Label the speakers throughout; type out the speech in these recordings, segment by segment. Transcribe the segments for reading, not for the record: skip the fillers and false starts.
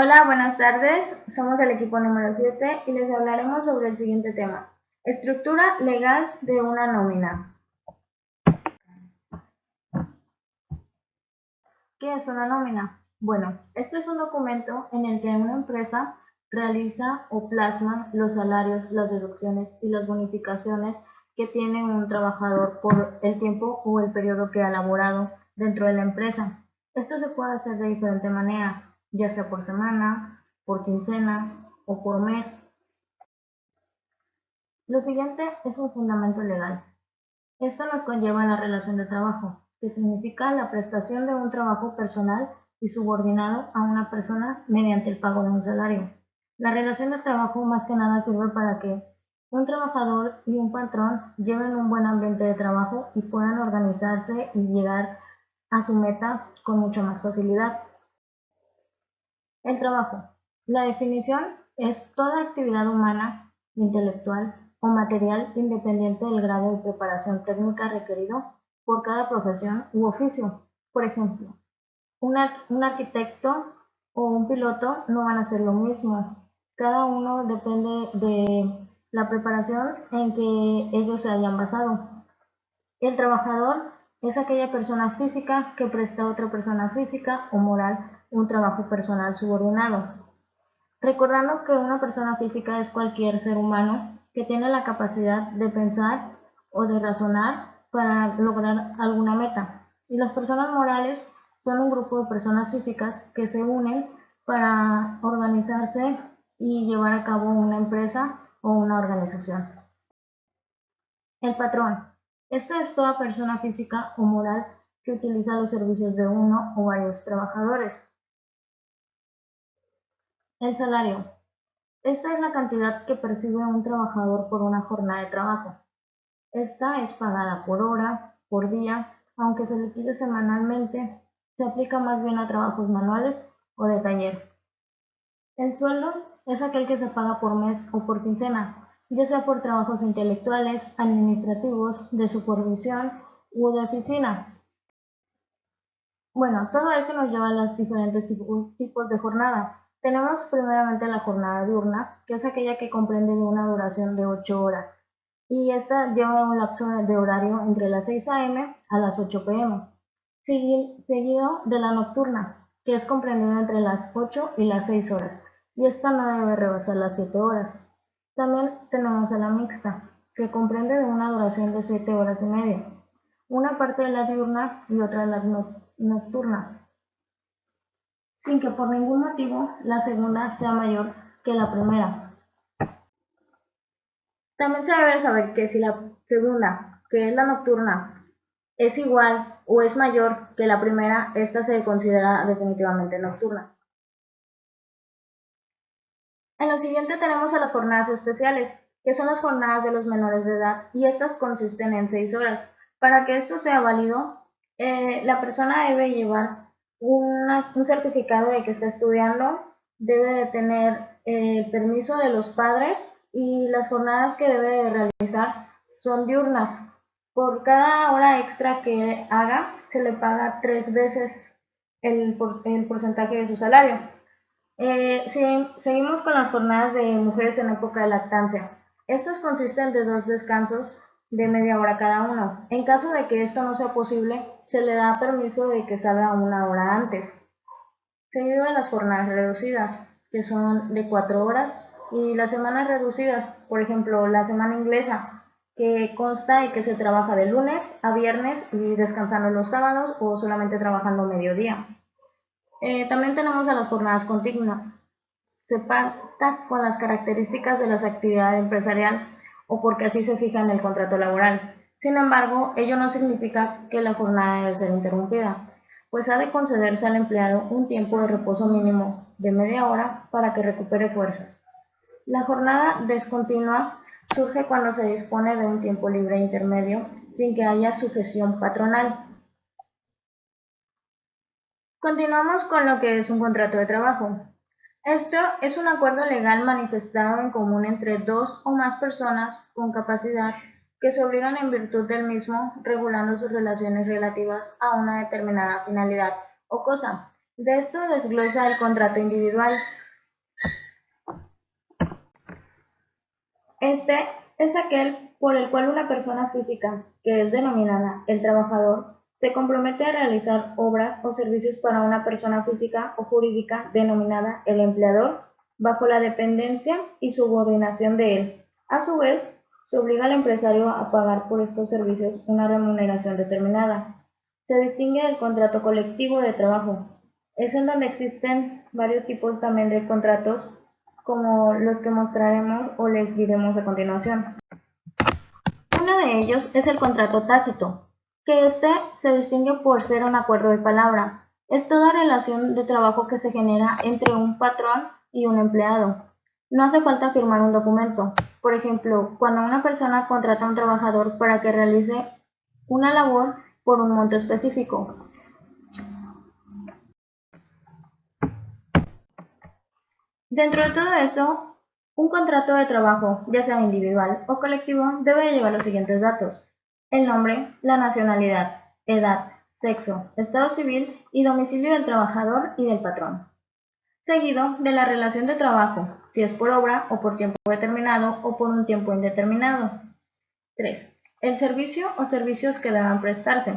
Speaker 1: Hola, buenas tardes. Somos del equipo número 7 y les hablaremos sobre el siguiente tema: estructura legal de una nómina. ¿Qué es una nómina? Bueno, esto es un documento en el que una empresa realiza o plasma los salarios, las deducciones y las bonificaciones que tiene un trabajador por el tiempo o el periodo que ha laborado dentro de la empresa. Esto se puede hacer de diferente manera, ya sea por semana, por quincena o por mes. Lo siguiente es un fundamento legal. Esto nos conlleva la relación de trabajo, que significa la prestación de un trabajo personal y subordinado a una persona mediante el pago de un salario. La relación de trabajo más que nada sirve para que un trabajador y un patrón lleven un buen ambiente de trabajo y puedan organizarse y llegar a su meta con mucha más facilidad. El trabajo. La definición es toda actividad humana, intelectual o material independiente del grado de preparación técnica requerido por cada profesión u oficio. Por ejemplo, un arquitecto o un piloto no van a ser lo mismo. Cada uno depende de la preparación en que ellos se hayan basado. El trabajador es aquella persona física que presta a otra persona física o moral un trabajo personal subordinado. Recordando que una persona física es cualquier ser humano que tiene la capacidad de pensar o de razonar para lograr alguna meta. Y las personas morales son un grupo de personas físicas que se unen para organizarse y llevar a cabo una empresa o una organización. El patrón. Esta es toda persona física o moral que utiliza los servicios de uno o varios trabajadores. El salario. Esta es la cantidad que percibe un trabajador por una jornada de trabajo. Esta es pagada por hora, por día, aunque se liquide semanalmente, se aplica más bien a trabajos manuales o de taller. El sueldo es aquel que se paga por mes o por quincena, ya sea por trabajos intelectuales, administrativos, de supervisión u de oficina. Bueno, todo esto nos lleva a los diferentes tipos de jornada. Tenemos primeramente la jornada diurna, que es aquella que comprende de una duración de 8 horas. Y esta lleva un lapso de horario entre las 6 a.m. a las 8 p.m. Seguido de la nocturna, que es comprendida entre las 8 y las 6 horas. Y esta no debe rebasar las 7 horas. También tenemos a la mixta, que comprende de una duración de 7 horas y media. Una parte de la diurna y otra de la nocturna, sin que por ningún motivo la segunda sea mayor que la primera. También se debe saber que si la segunda, que es la nocturna, es igual o es mayor que la primera, esta se considera definitivamente nocturna. En lo siguiente tenemos a las jornadas especiales, que son las jornadas de los menores de edad, y estas consisten en 6 horas. Para que esto sea válido, la persona debe llevar un certificado de que está estudiando, debe de tener permiso de los padres y las jornadas que debe de realizar son diurnas. Por cada hora extra que haga, se le paga 3 veces el porcentaje de su salario. Seguimos con las jornadas de mujeres en época de lactancia. Estas consisten de 2 descansos de media hora cada uno. En caso de que esto no sea posible, se le da permiso de que salga una hora antes. Seguido de las jornadas reducidas, que son de 4 horas, y las semanas reducidas, por ejemplo, la semana inglesa, que consta de que se trabaja de lunes a viernes y descansando los sábados o solamente trabajando mediodía. También tenemos a las jornadas continuas. Se pacta con las características de las actividades empresarial o porque así se fija en el contrato laboral. Sin embargo, ello no significa que la jornada debe ser interrumpida, pues ha de concederse al empleado un tiempo de reposo mínimo de media hora para que recupere fuerzas. La jornada descontinua surge cuando se dispone de un tiempo libre intermedio sin que haya sujeción patronal. Continuamos con lo que es un contrato de trabajo. Esto es un acuerdo legal manifestado en común entre dos o más personas con capacidad que se obligan en virtud del mismo, regulando sus relaciones relativas a una determinada finalidad o cosa. De esto desglosa el contrato individual. Este es aquel por el cual una persona física, que es denominada el trabajador, se compromete a realizar obras o servicios para una persona física o jurídica denominada el empleador, bajo la dependencia y subordinación de él. A su vez, se obliga al empresario a pagar por estos servicios una remuneración determinada. Se distingue del contrato colectivo de trabajo. Es en donde existen varios tipos también de contratos, como los que mostraremos o les diremos a continuación. Uno de ellos es el contrato tácito, que este se distingue por ser un acuerdo de palabra. Es toda relación de trabajo que se genera entre un patrón y un empleado. No hace falta firmar un documento. Por ejemplo, cuando una persona contrata a un trabajador para que realice una labor por un monto específico. Dentro de todo esto, un contrato de trabajo, ya sea individual o colectivo, debe llevar los siguientes datos: el nombre, la nacionalidad, edad, sexo, estado civil y domicilio del trabajador y del patrón, seguido de la relación de trabajo, si es por obra o por tiempo determinado o por un tiempo indeterminado. 3. El servicio o servicios que deban prestarse,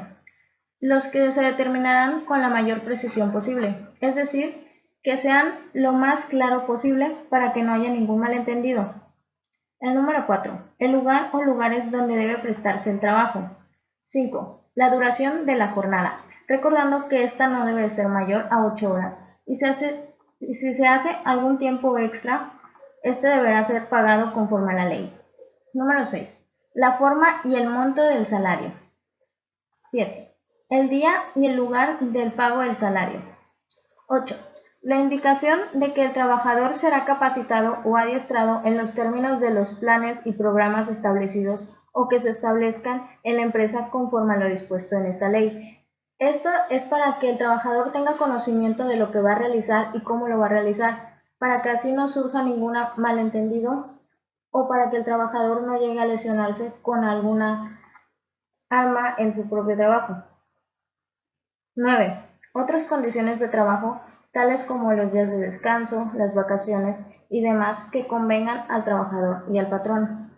Speaker 1: los que se determinarán con la mayor precisión posible, es decir, que sean lo más claro posible para que no haya ningún malentendido. El número 4. El lugar o lugares donde debe prestarse el trabajo. 5. La duración de la jornada, recordando que esta no debe ser mayor a 8 horas y si se hace algún tiempo extra, este deberá ser pagado conforme a la ley. Número 6. La forma y el monto del salario. 7. El día y el lugar del pago del salario. 8. La indicación de que el trabajador será capacitado o adiestrado en los términos de los planes y programas establecidos o que se establezcan en la empresa conforme a lo dispuesto en esta ley. Esto es para que el trabajador tenga conocimiento de lo que va a realizar y cómo lo va a realizar, para que así no surja ningún malentendido o para que el trabajador no llegue a lesionarse con alguna arma en su propio trabajo. 9. Otras condiciones de trabajo, tales como los días de descanso, las vacaciones y demás que convengan al trabajador y al patrón.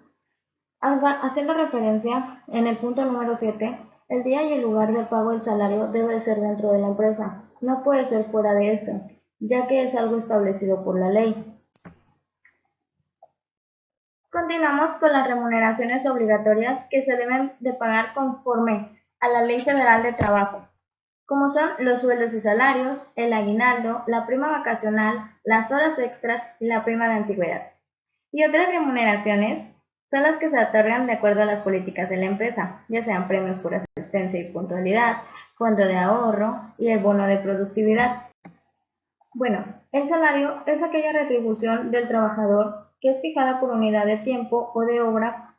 Speaker 1: Haciendo referencia, en el punto número 7, el día y el lugar del pago del salario debe ser dentro de la empresa, no puede ser fuera de este, ya que es algo establecido por la ley. Continuamos con las remuneraciones obligatorias que se deben de pagar conforme a la Ley Federal de Trabajo, como son los sueldos y salarios, el aguinaldo, la prima vacacional, las horas extras y la prima de antigüedad. Y otras remuneraciones son las que se otorgan de acuerdo a las políticas de la empresa, ya sean premios por asistencia y puntualidad, fondo de ahorro y el bono de productividad. Bueno, el salario es aquella retribución del trabajador que es fijada por unidad de tiempo o de obra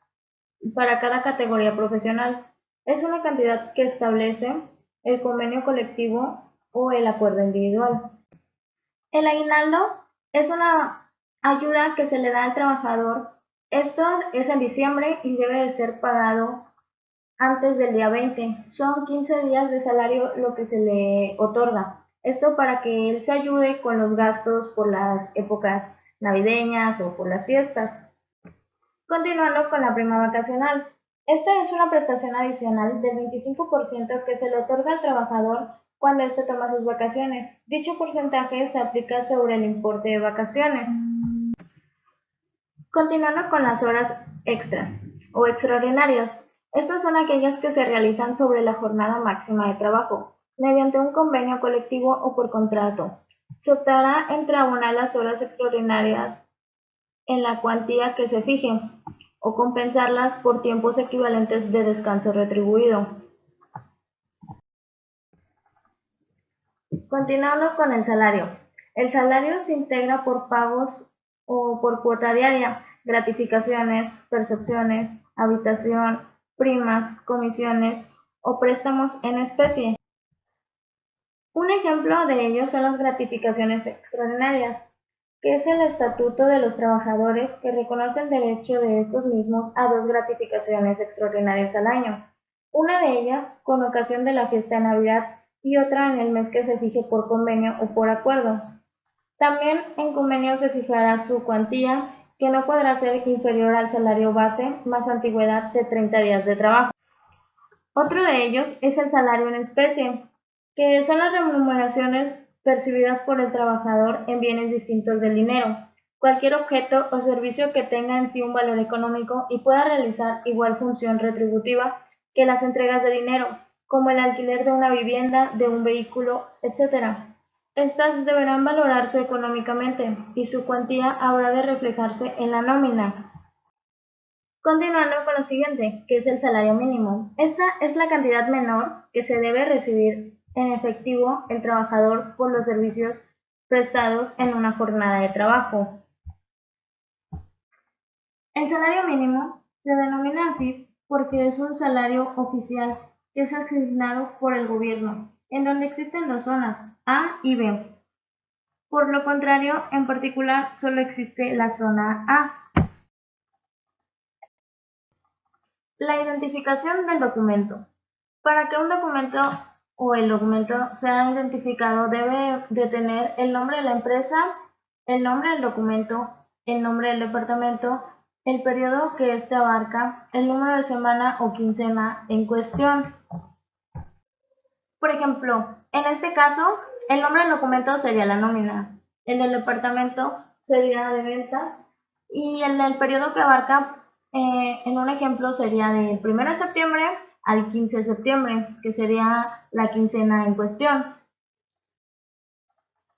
Speaker 1: para cada categoría profesional. Es una cantidad que establece el convenio colectivo o el acuerdo individual. El aguinaldo es una ayuda que se le da al trabajador. Esto es en diciembre y debe de ser pagado antes del día 20. Son 15 días de salario lo que se le otorga. Esto para que él se ayude con los gastos por las épocas navideñas o por las fiestas. Continuando con la prima vacacional. Esta es una prestación adicional del 25% que se le otorga al trabajador cuando éste toma sus vacaciones. Dicho porcentaje se aplica sobre el importe de vacaciones. Continuando con las horas extras o extraordinarias. Estas son aquellas que se realizan sobre la jornada máxima de trabajo, mediante un convenio colectivo o por contrato. Se optará entre abonar las horas extraordinarias en la cuantía que se fije, o compensarlas por tiempos equivalentes de descanso retribuido. Continuando con el salario. El salario se integra por pagos o por cuota diaria, gratificaciones, percepciones, habitación, primas, comisiones o préstamos en especie. Un ejemplo de ello son las gratificaciones extraordinarias, que es el estatuto de los trabajadores que reconoce el derecho de estos mismos a 2 gratificaciones extraordinarias al año. Una de ellas con ocasión de la fiesta de Navidad y otra en el mes que se fije por convenio o por acuerdo. También en convenio se fijará su cuantía, que no podrá ser inferior al salario base más antigüedad de 30 días de trabajo. Otro de ellos es el salario en especie, que son las remuneraciones percibidas por el trabajador en bienes distintos del dinero, cualquier objeto o servicio que tenga en sí un valor económico y pueda realizar igual función retributiva que las entregas de dinero, como el alquiler de una vivienda, de un vehículo, etc. Estas deberán valorarse económicamente y su cuantía habrá de reflejarse en la nómina. Continuando con lo siguiente, que es el salario mínimo. Esta es la cantidad menor que se debe recibir en efectivo el trabajador por los servicios prestados en una jornada de trabajo. El salario mínimo se denomina así porque es un salario oficial que es asignado por el gobierno, en donde existen dos zonas, A y B. Por lo contrario, en particular, solo existe la zona A. La identificación del documento. Para que un documento o el documento sea identificado debe de tener el nombre de la empresa, el nombre del documento, el nombre del departamento, el periodo que éste abarca, el número de semana o quincena en cuestión. Por ejemplo, en este caso, el nombre del documento sería la nómina, el del departamento sería de ventas y el del periodo que abarca, en un ejemplo, sería del 1 de septiembre al 15 de septiembre, que sería la quincena en cuestión.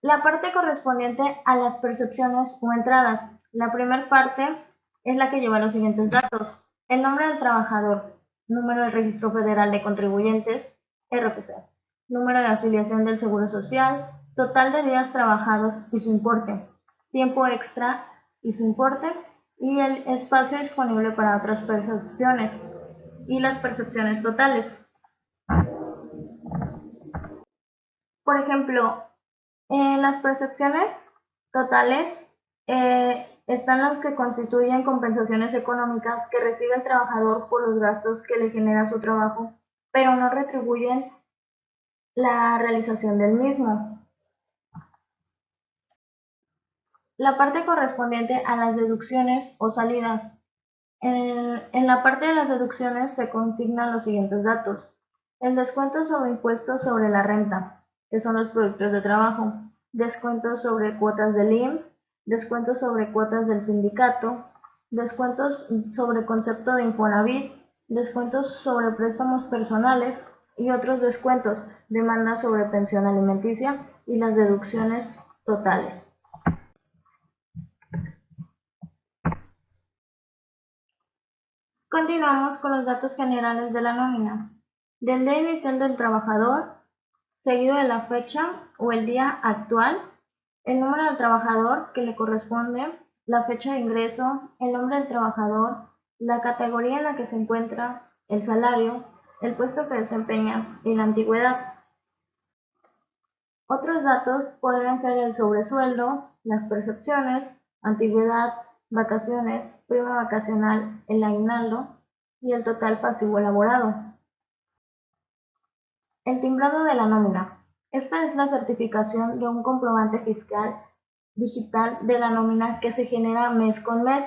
Speaker 1: La parte correspondiente a las percepciones o entradas. La primera parte es la que lleva los siguientes datos: el nombre del trabajador, número del Registro Federal de Contribuyentes, RFC, número de afiliación del Seguro Social, total de días trabajados y su importe, tiempo extra y su importe, y el espacio disponible para otras percepciones y las percepciones totales. Por ejemplo, en las percepciones totales están las que constituyen compensaciones económicas que recibe el trabajador por los gastos que le genera su trabajo, pero no retribuyen la realización del mismo. La parte correspondiente a las deducciones o salidas. En la parte de las deducciones se consignan los siguientes datos: el descuento sobre impuestos sobre la renta, que son los productos de trabajo, descuentos sobre cuotas del IMSS, descuentos sobre cuotas del sindicato, descuentos sobre concepto de Infonavit, descuentos sobre préstamos personales y otros descuentos, demandas sobre pensión alimenticia y las deducciones totales. Continuamos con los datos generales de la nómina. Del día inicial del trabajador, seguido de la fecha o el día actual, el número del trabajador que le corresponde, la fecha de ingreso, el nombre del trabajador, la categoría en la que se encuentra, el salario, el puesto que desempeña y la antigüedad. Otros datos podrían ser el sobresueldo, las percepciones, antigüedad, vacaciones, prima vacacional, el aguinaldo y el total pasivo elaborado. El timbrado de la nómina. Esta es la certificación de un comprobante fiscal digital de la nómina que se genera mes con mes.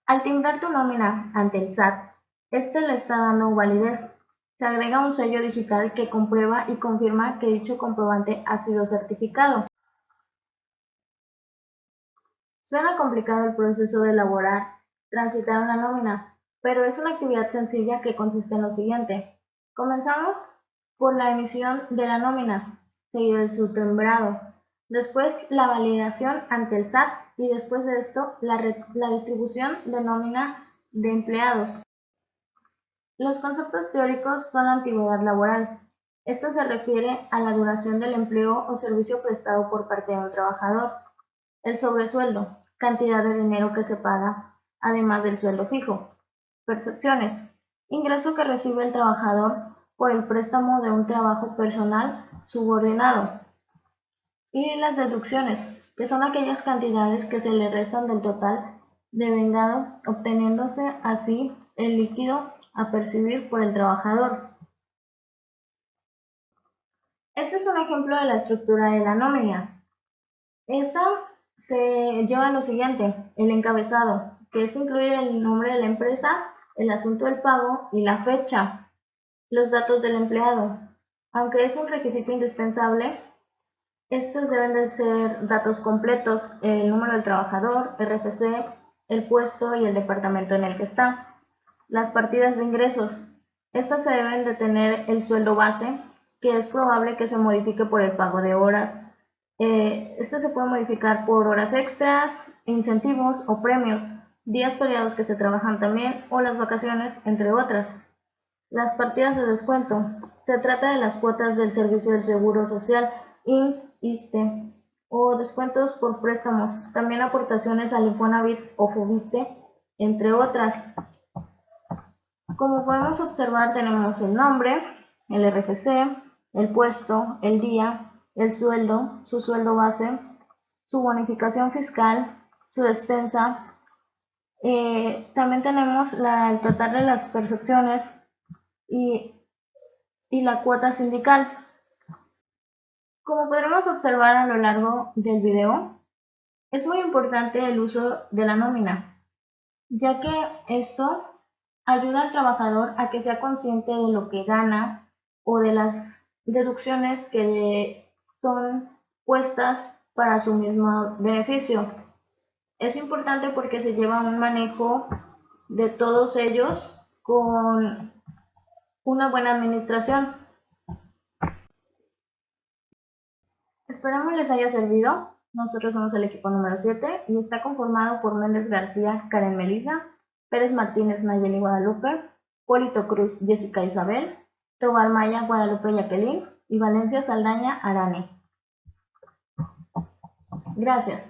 Speaker 1: Al timbrar tu nómina ante el SAT, este le está dando validez. Se agrega un sello digital que comprueba y confirma que dicho comprobante ha sido certificado. Suena complicado el proceso de elaborar, transitar una nómina, pero es una actividad sencilla que consiste en lo siguiente. Comenzamos por la emisión de la nómina, seguido de su timbrado, después la validación ante el SAT y después de esto la distribución de nómina de empleados. Los conceptos teóricos son la antigüedad laboral. Esto se refiere a la duración del empleo o servicio prestado por parte de un trabajador. El sobresueldo, cantidad de dinero que se paga, además del sueldo fijo. Percepciones, ingreso que recibe el trabajador por el préstamo de un trabajo personal subordinado. Y las deducciones, que son aquellas cantidades que se le restan del total devengado, obteniéndose así el líquido a percibir por el trabajador. Este es un ejemplo de la estructura de la nómina. Esta se lleva lo siguiente: el encabezado, que es incluir el nombre de la empresa, el asunto del pago y la fecha, los datos del empleado. Aunque es un requisito indispensable, estos deben de ser datos completos: el número del trabajador, RFC, el puesto y el departamento en el que está. Las partidas de ingresos. Estas se deben de tener el sueldo base, que es probable que se modifique por el pago de horas. Este se puede modificar por horas extras, incentivos o premios, días feriados que se trabajan también o las vacaciones, entre otras. Las partidas de descuento. Se trata de las cuotas del Servicio del Seguro Social, IMSS, ISSSTE, o descuentos por préstamos, también aportaciones al Infonavit o FOBISTE, entre otras. Como podemos observar, tenemos el nombre, el RFC, el puesto, el día, el sueldo, su sueldo base, su bonificación fiscal, su despensa. También tenemos el total de las percepciones y, y la cuota sindical. Como podremos observar a lo largo del video, es muy importante el uso de la nómina, ya que esto ayuda al trabajador a que sea consciente de lo que gana o de las deducciones que le son puestas para su mismo beneficio. Es importante porque se lleva un manejo de todos ellos con una buena administración. Esperamos les haya servido. Nosotros somos el equipo número 7 y está conformado por Méndez García, Karen Melissa, Pérez Martínez, Nayeli Guadalupe, Polito Cruz, Jessica Isabel, Tobar Maya, Guadalupe Jacqueline y Valencia Saldaña Arane. Gracias.